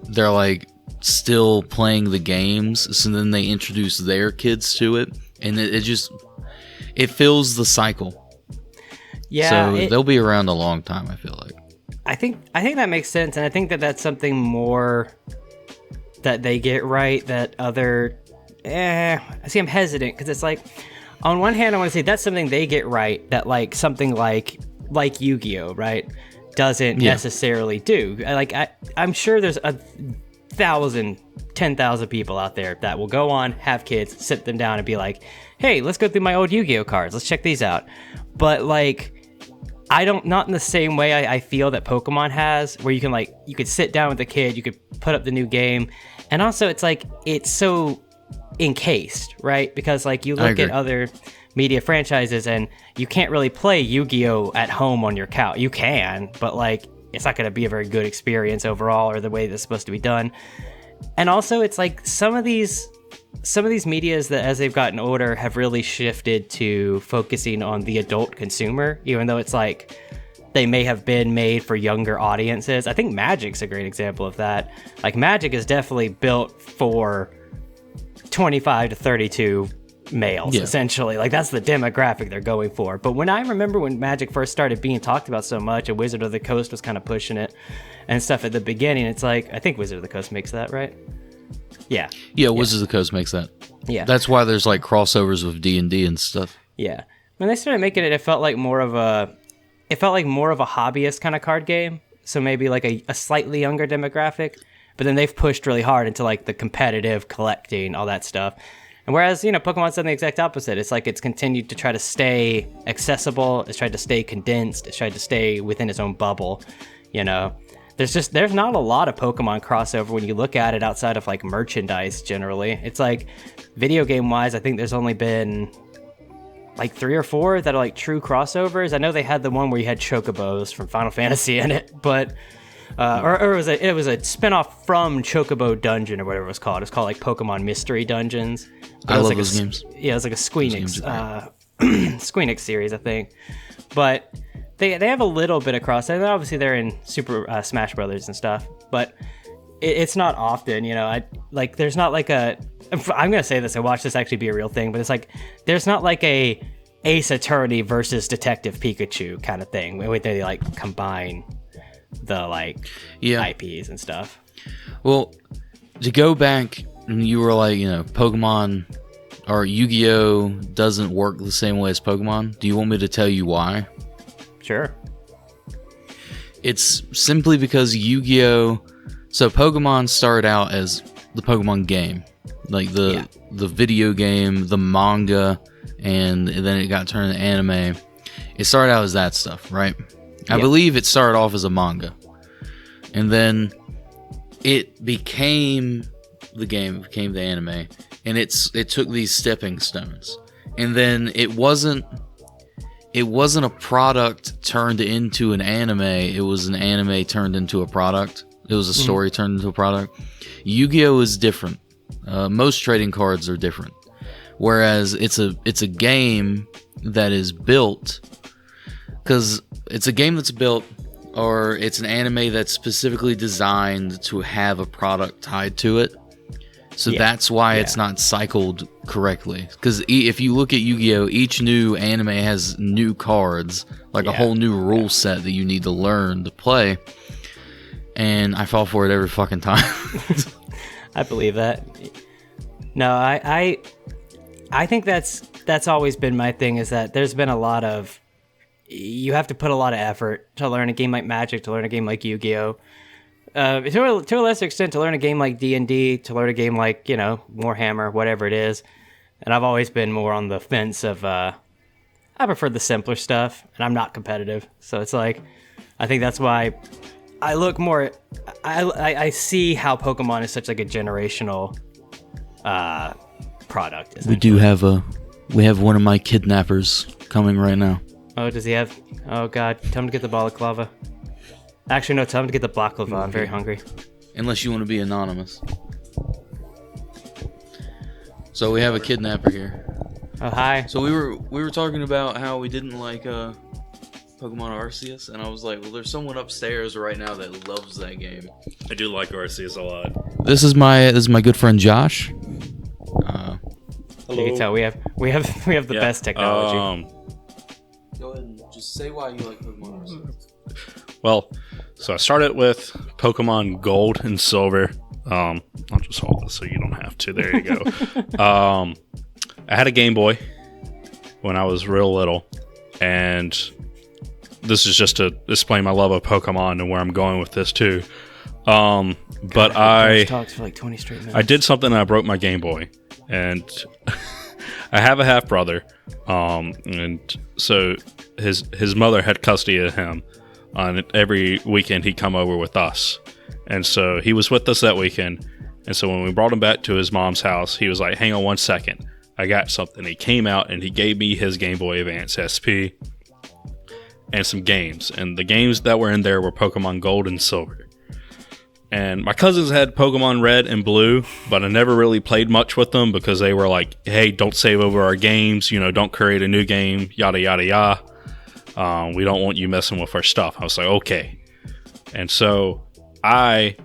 they're like still playing the games, so then they introduce their kids to it, and it fills the cycle. Yeah, so they'll be around a long time, I feel like. I think that makes sense, and I think that that's something more that they get right that other... I'm hesitant, because it's like, on one hand, I want to say that's something they get right that like something like Yu-Gi-Oh, right, doesn't necessarily do. Like, I'm sure there's 10,000 people out there that will go on, have kids, sit them down and be like, hey, let's go through my old Yu-Gi-Oh cards, let's check these out. But like, not in the same way I feel that Pokemon has, where you could sit down with a kid, you could put up the new game, and also it's like, it's so encased, right? Because like, you look at other media franchises and you can't really play Yu-Gi-Oh at home on your couch. You can, but like, it's not going to be a very good experience overall, or the way that's supposed to be done. And also, it's like some of these medias that, as they've gotten older, have really shifted to focusing on the adult consumer, even though it's like they may have been made for younger audiences. I think Magic's a great example of that. Like, Magic is definitely built for 25 to 32 males, essentially. Like, that's the demographic they're going for. But when I remember when Magic first started being talked about so much, and Wizard of the Coast was kind of pushing it and stuff at the beginning, it's like, I think Wizard of the Coast makes that, right? Yeah, Wizard of the Coast makes that. Yeah, that's why there's like crossovers with D&D and stuff. Yeah, when they started making it, it felt like more of a hobbyist kind of card game. So maybe like a slightly younger demographic. But then they've pushed really hard into like the competitive collecting, all that stuff. And whereas, you know, Pokemon's done the exact opposite. It's like it's continued to try to stay accessible. It's tried to stay condensed. It's tried to stay within its own bubble. You know, there's not a lot of Pokemon crossover when you look at it outside of like merchandise generally. It's like video game wise, I think there's only been like 3 or 4 that are like true crossovers. I know they had the one where you had Chocobos from Final Fantasy in it, but or it was a spin-off from Chocobo Dungeon or whatever it was called. It's called like Pokemon Mystery Dungeons. I love those games. Yeah, it was like a Squeenix series, I think. But they have a little bit of crossover. Obviously, they're in Super Smash Brothers and stuff, but it's not often. You know, there's not like a. I'm gonna say this. I watched this actually be a real thing, but it's like there's not like a Ace Attorney versus Detective Pikachu kind of thing where they like combine the like IPs and stuff. Well, to go back, and you were like, you know, Pokemon or Yu-Gi-Oh doesn't work the same way as Pokemon. Do you want me to tell you why? Sure. It's simply because Yu-Gi-Oh, so Pokemon started out as the Pokemon game, like the video game, the manga, and then it got turned into anime. It started out as that stuff, right? I believe it started off as a manga, and then it became the game, it became the anime, and it took these stepping stones, and then it wasn't a product turned into an anime. It was an anime turned into a product. It was a story turned into a product. Yu-Gi-Oh is different. Most trading cards are different, whereas it's a game that is built. Because it's a game that's built, or it's an anime that's specifically designed to have a product tied to it. So that's why it's not cycled correctly. Because if you look at Yu-Gi-Oh, each new anime has new cards, like a whole new rule set that you need to learn to play. And I fall for it every fucking time. I believe that. No, I think that's always been my thing, is that there's been a lot of, you have to put a lot of effort to learn a game like Magic, to learn a game like Yu-Gi-Oh! To a lesser extent, to learn a game like D&D, to learn a game like, Warhammer, whatever it is. And I've always been more on the fence of, I prefer the simpler stuff, and I'm not competitive. So it's like, I think that's why I look more, I see how Pokemon is such like a generational product. We have one of my kidnappers coming right now. Oh, does he have? Oh God, tell him to get the balaclava. Actually, no, tell him to get the baklava. I'm very hungry. Unless you want to be anonymous. So we have a kidnapper here. Oh, hi. So we were talking about how we didn't like Pokemon Arceus, and I was like, well, there's someone upstairs right now that loves that game. I do like Arceus a lot. This is my good friend Josh. Hello. You can tell we have the best technology. Go ahead and just say why you like Pokemon Arceus. Well, so I started with Pokemon Gold and Silver. I'll just hold this so you don't have to. There you go. I had a Game Boy when I was real little, and this is just to display my love of Pokemon and where I'm going with this too. But I talked for like 20 straight minutes. I did something and I broke my Game Boy, and I have a half brother, and so his mother had custody of him. On every weekend he'd come over with us, and so he was with us that weekend. And so when we brought him back to his mom's house, he was like, "Hang on one second, I got something." He came out and he gave me his Game Boy Advance SP and some games, and the games that were in there were Pokemon Gold and Silver. And my cousins had Pokemon Red and Blue, but I never really played much with them because they were like, "Hey, don't save over our games, don't create a new game, yada yada yada. We don't want you messing with our stuff." I was like, okay. And so I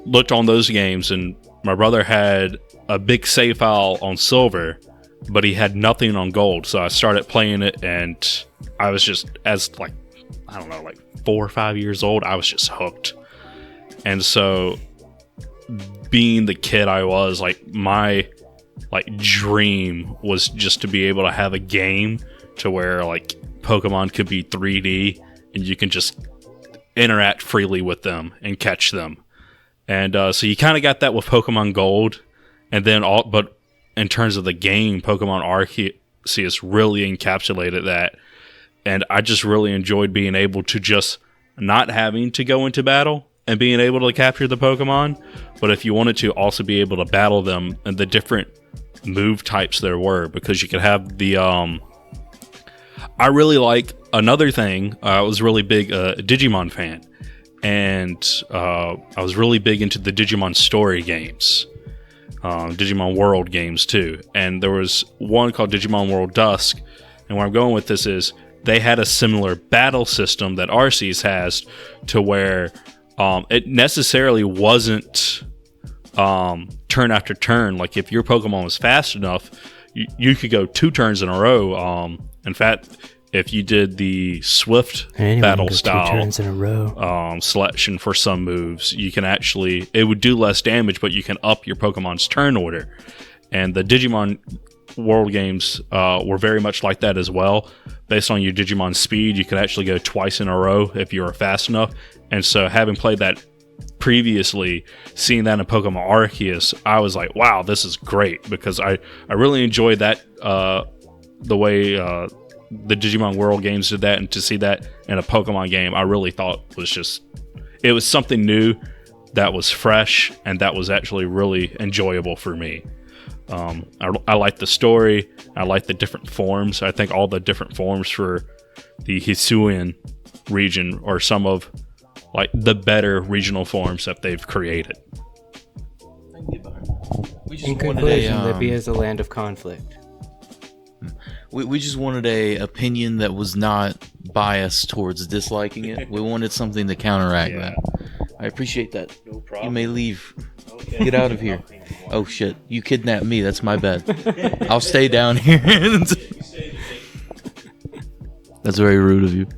looked on those games, and my brother had a big save file on Silver, but he had nothing on Gold. So I started playing it, and I was just, as like 4 or 5 years old, I was just hooked. And so being the kid I was, my dream was just to be able to have a game to where Pokemon could be 3D and you can just interact freely with them and catch them. And so you kind of got that with Pokemon Gold, and then but in terms of the game, Pokemon Arceus really encapsulated that. And I just really enjoyed being able to just not having to go into battle and being able to capture the Pokemon, but if you wanted to, also be able to battle them and the different move types there were, because you could have the I really like another thing. I was really big Digimon fan, and I was really big into the Digimon story games, Digimon World games too. And there was one called Digimon World Dusk, and where I'm going with this is they had a similar battle system that Arceus has, to where it necessarily wasn't turn after turn. Like if your Pokemon was fast enough, you could go 2 turns in a row. In fact, if you did the swift battle style 2 turns in a row selection for some moves, you can actually, it would do less damage, but you can up your Pokemon's turn order. And the Digimon World games were very much like that as well. Based on your Digimon speed, you could actually go twice in a row if you were fast enough. And so having played that previously, seeing that in Pokemon Arceus, I was like, wow, this is great, because I really enjoyed that, the way the Digimon World games did that, and to see that in a Pokemon game, I really thought it was something new that was fresh, and that was actually really enjoyable for me. I like the story. I like the different forms. I think all the different forms for the Hisuian region are some of the better regional forms that they've created. In conclusion, Libya is a land of conflict. We just wanted a opinion that was not biased towards disliking it. We wanted something to counteract that. I appreciate that. No problem. You may leave. Okay. Get out of here. Oh shit! You kidnapped me. That's my bad. I'll stay down here. That's very rude of you.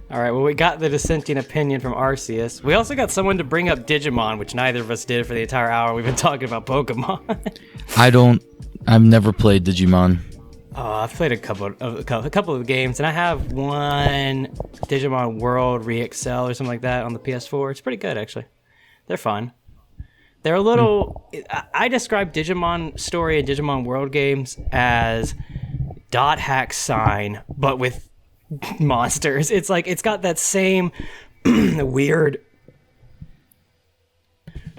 All All right, well, we got the dissenting opinion from Arceus. We also got someone to bring up Digimon, which neither of us did for the entire hour. We've been talking about Pokemon. I've never played Digimon. Oh, I've played a couple of games, and I have one Digimon World Re-Excel or something like that on the PS4. It's pretty good, actually. They're fun. They're a little... I describe Digimon Story and Digimon World games as dot hack sign, but with monsters. It's like, it's got that same weird...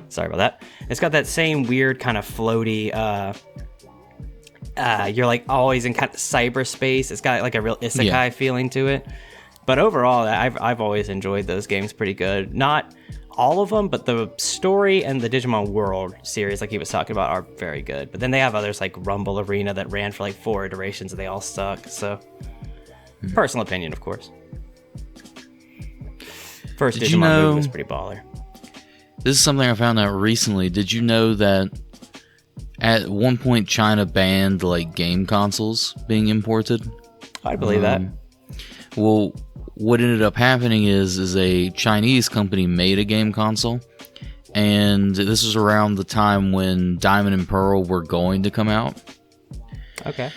Sorry about that. It's got that same weird kind of floaty... you're like always in kind of cyberspace. It's got like a real isekai feeling to it. But overall, I've always enjoyed those games pretty good. Not all of them, but the story and the Digimon World series, like he was talking about, are very good. But then they have others like Rumble Arena that ran for like 4 iterations and they all suck. So, personal opinion, of course. First Digimon movie was pretty baller. This is something I found out recently. Did you know that at one point China banned like game consoles being imported? I believe that. Well, what ended up happening is a Chinese company made a game console, and this was around the time when Diamond and Pearl were going to come out. Okay.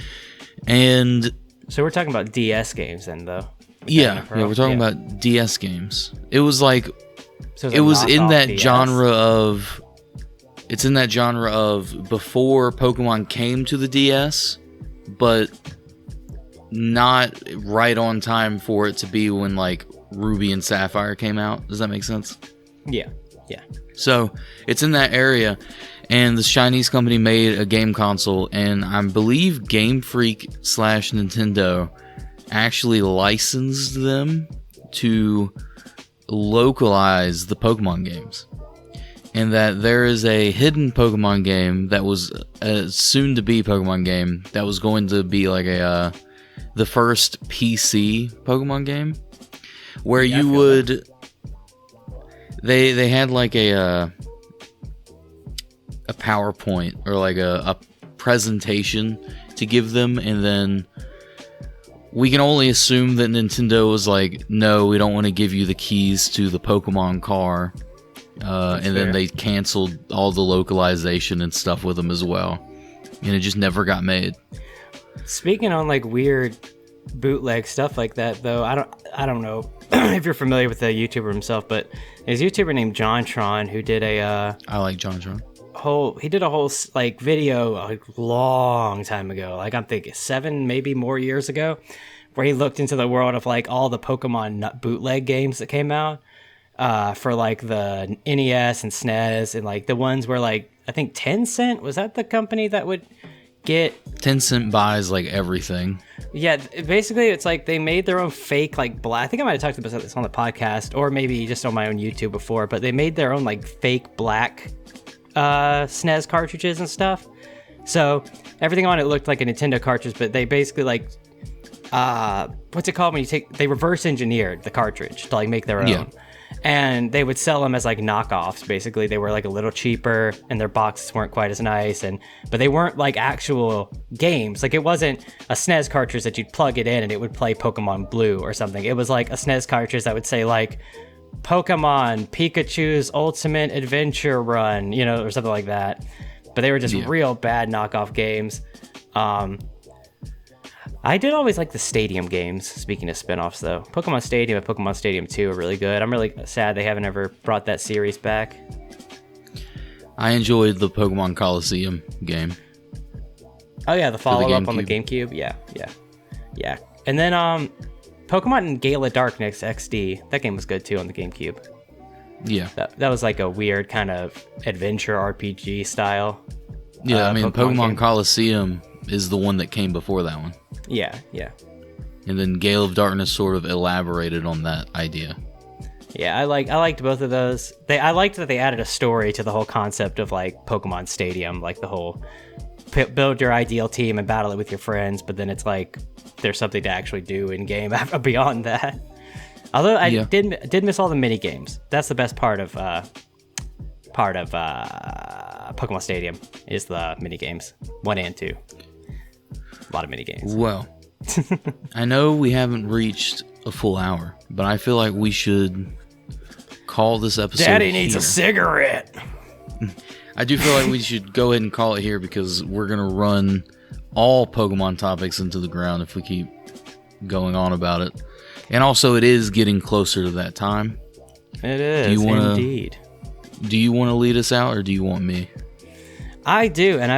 And so we're talking about DS games then, though. Yeah, we're talking about DS games. It was like it was in that DS genre of... It's in that genre of before Pokemon came to the DS, but not right on time for it to be when like Ruby and Sapphire came out. Does that make sense? Yeah. So it's in that area, and this Chinese company made a game console, and I believe Game Freak / Nintendo actually licensed them to localize the Pokemon games. And that there is a hidden Pokemon game that was a soon-to-be Pokemon game that was going to be like the first PC Pokemon game, where you would... They had like a PowerPoint or like a presentation to give them, and then we can only assume that Nintendo was like, no, we don't want to give you the keys to the Pokemon car. And then they canceled all the localization and stuff with them as well. And it just never got made. Speaking on like weird bootleg stuff like that, though, I don't know if you're familiar with the YouTuber himself, but there's a YouTuber named JonTron who did a I like JonTron. He did a whole like video a long time ago, like I'm thinking 7 maybe more years ago, where he looked into the world of like all the Pokemon bootleg games that came out. For like the NES and SNES, and like the ones where like I think Tencent, was that the company that would get... Tencent buys like everything. Yeah, basically it's like they made their own fake like black... I think I might have talked about this on the podcast or maybe just on my own YouTube before, but they made their own like fake black SNES cartridges and stuff. So everything on it looked like a Nintendo cartridge, but they basically like what's it called when they reverse engineered the cartridge to like make their own. Yeah. And they would sell them as like knockoffs. Basically, they were like a little cheaper, and their boxes weren't quite as nice. But they weren't like actual games. Like it wasn't a SNES cartridge that you'd plug it in and it would play Pokemon Blue or something. It was like a SNES cartridge that would say like Pokemon Pikachu's Ultimate Adventure Run, or something like that. But they were just real bad knockoff games. I did always like the Stadium games, speaking of spin-offs, though. Pokemon Stadium and Pokemon Stadium 2 are really good. I'm really sad they haven't ever brought that series back. I enjoyed the Pokemon Coliseum game. Oh, yeah, the follow-up on the GameCube? Yeah. And then Pokemon Gala Darkness XD, that game was good, too, on the GameCube. Yeah. That was like a weird kind of adventure RPG style. Yeah, Pokemon Coliseum is the one that came before that one. Yeah. And then Gale of Darkness sort of elaborated on that idea. Yeah, I liked both of those. I liked that they added a story to the whole concept of like Pokemon Stadium, like the whole build your ideal team and battle it with your friends, but then it's like there's something to actually do in game beyond that. Although I did miss all the mini games. That's the best part of Pokemon Stadium is the mini games 1 and 2. A lot of mini games. Well, I know we haven't reached a full hour, but I feel like we should call this episode Daddy needs here. a cigarette. I do feel like we should go ahead and call it here because we're going to run all Pokemon topics into the ground if we keep going on about it. And also, it is getting closer to that time. It is, indeed. Do you want to lead us out, or do you want me? I do, and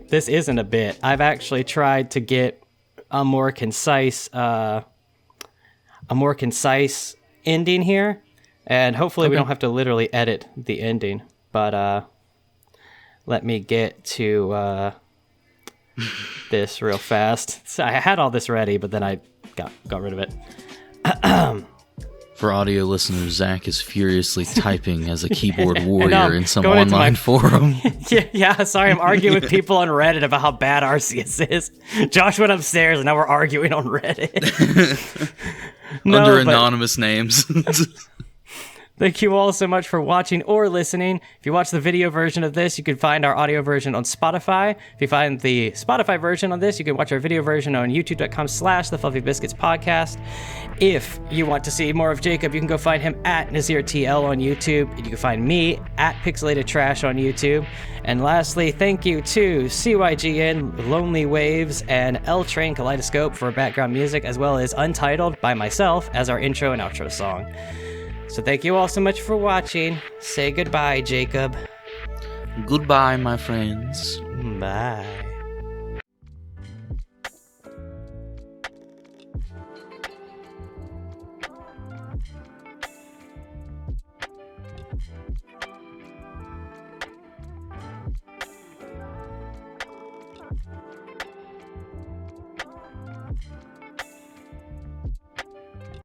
this isn't a bit. I've actually tried to get a more concise ending here, and hopefully we don't have to literally edit the ending. But let me get to this real fast. So I had all this ready, but then I got rid of it. For audio listeners, Zach is furiously typing as a keyboard warrior in some online forum. Yeah, sorry, I'm arguing with people on Reddit about how bad Arceus is. Josh went upstairs, and now we're arguing on Reddit. Under anonymous names. Thank you all so much for watching or listening. If you watch the video version of this, you can find our audio version on Spotify. If you find the Spotify version on this, you can watch our video version on youtube.com/The Fluffy Biscuits Podcast. If you want to see more of Jacob, you can go find him at NazirTL on YouTube. And you can find me at Pixelated Trash on YouTube. And lastly, thank you to CYGN, Lonely Waves, and L Train Kaleidoscope for background music, as well as Untitled by myself as our intro and outro song. So thank you all so much for watching. Say goodbye, Jacob. Goodbye, my friends. Bye.